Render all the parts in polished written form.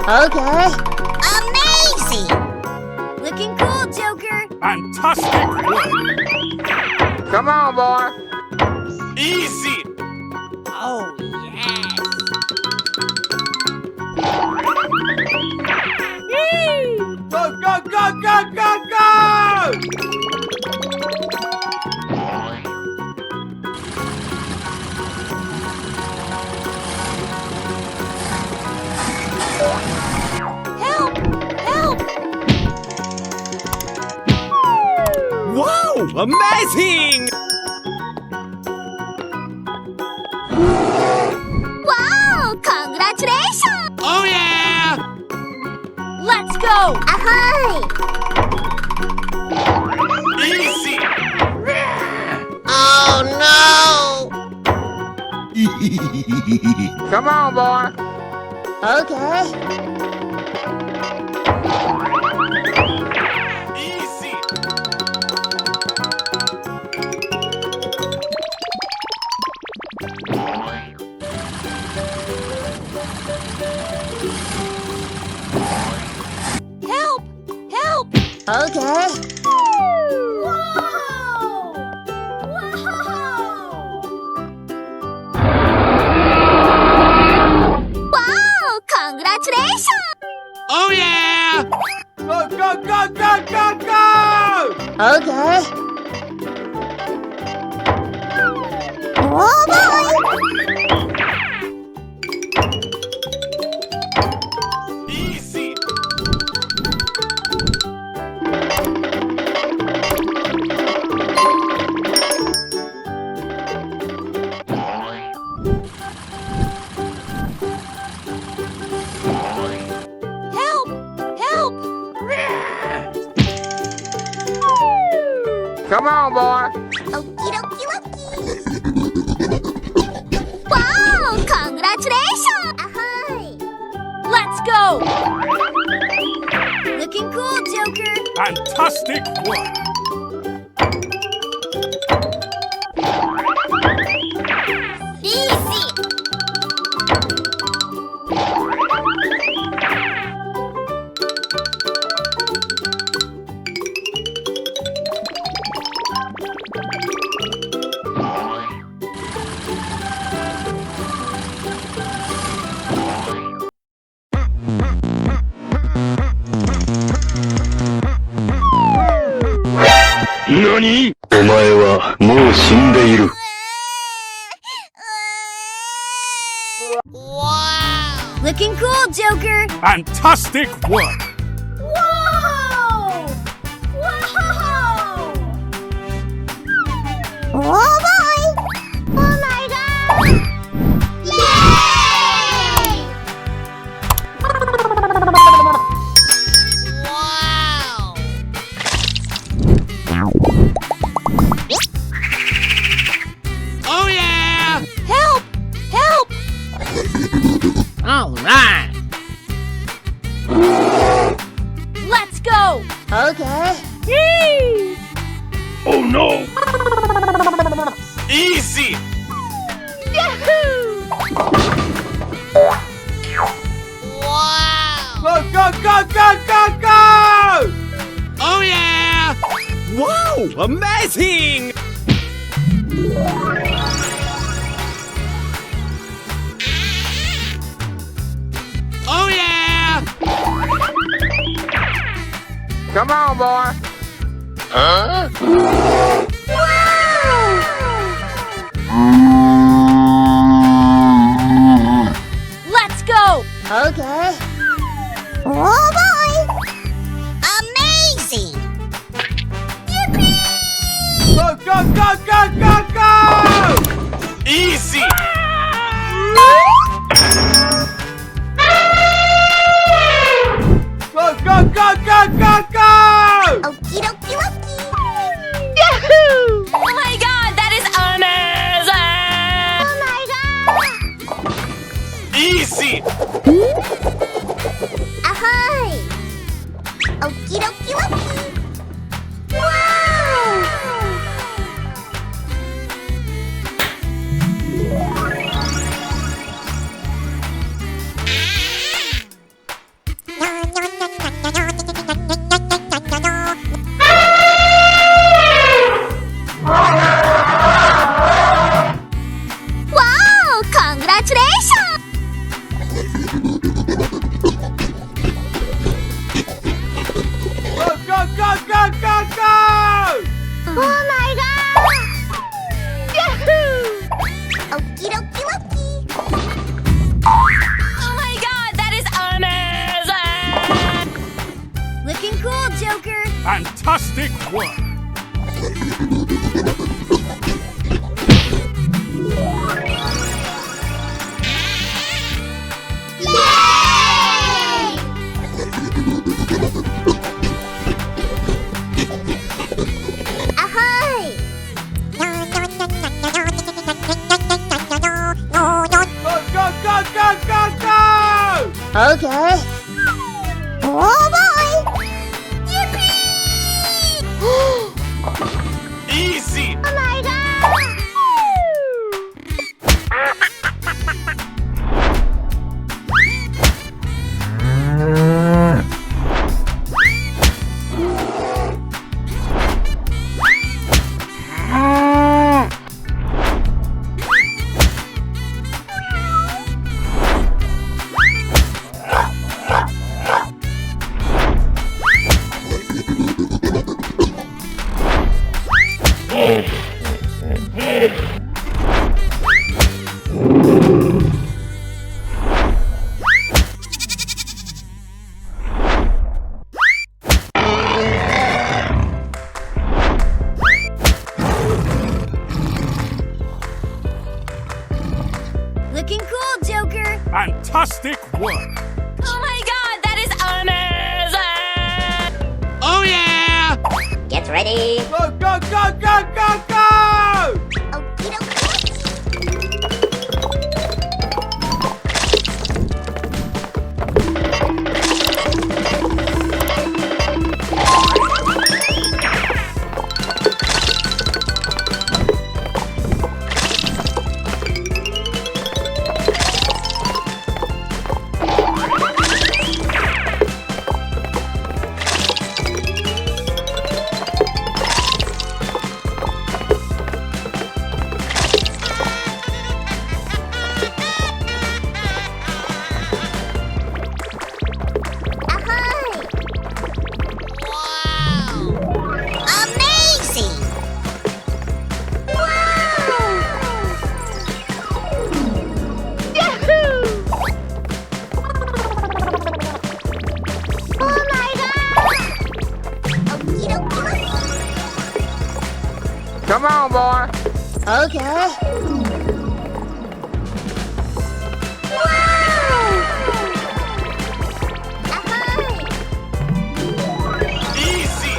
Okay. Amazing! Looking cool, Joker. Fantastic work! Come on, boy. Easy! Oh, yes. Go, go, go, go, go, go! Help! Help! Wow! Amazing! Wow! Congratulations! Oh yeah! Let's go! Ahoy! Easy! Oh, no! Come on, boy. Okay. Easy! Help! Help! Okay. Whoa! Wow! Congratulations! Oh yeah! Go, go, go, go, go, go! Okay. Oh boy! Easy! Help! Help! Come on, boy. Okie dokie dokie! Wow! Congratulations! Ahoy! Let's go! Looking cool, Joker! Fantastic work! Easy! NANI?お前はもう死んでいる。Wow! Looking cool, Joker! Fantastic work! Whoa! Whoa! Oh boy! Oh my god! Yay! Wow! Oh yeah! Help! Help! All right! Let's go! Okay. Yay! Oh no! Easy! Yahoo! Wow! Go, go, go, go, go, go! Oh yeah! Wow! Amazing! Oh yeah! Come on, boy. Huh? Let's go! Okay. Oh boy! Amazing! Yippee! Go, go, go, go, go, go! Easy! Go, go, go, go, go, go! Okie dokie dokie. Oh my god, that is amazing! Oh my god. Easy! Ahoy. Okie dokie dokie. Wow. Wow! Congratulations! Go, go, go, go, go, go! Oh my god! Yahoo! Okie dokie dokie. Oh my god, that is amazing! Looking cool, Joker. Fantastic work! Yay! Ahoy! Go, go, go, go, go, go! Okay. Oh boy! Yippee! Easy! Oh my god! Looking cool, Joker. Fantastic work! Oh my god, that is amazing! Oh yeah! Get ready. Go, go, go, go, go, go! Okie dokie. Ahoy! Wow! Amazing! Wow! Yahoo! Oh my god! Okie dokie dokie. Come on, boy. Okay. Wow! Ahoy! Easy!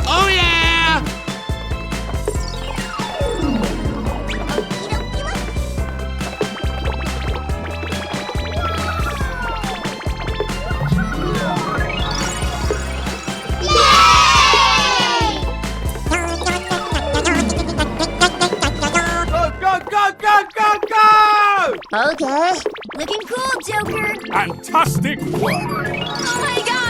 Oh yeah! Okie dokie dokie. Go, go, go, go, go, go! Okay. Looking cool, Joker. Fantastic work! Oh my god,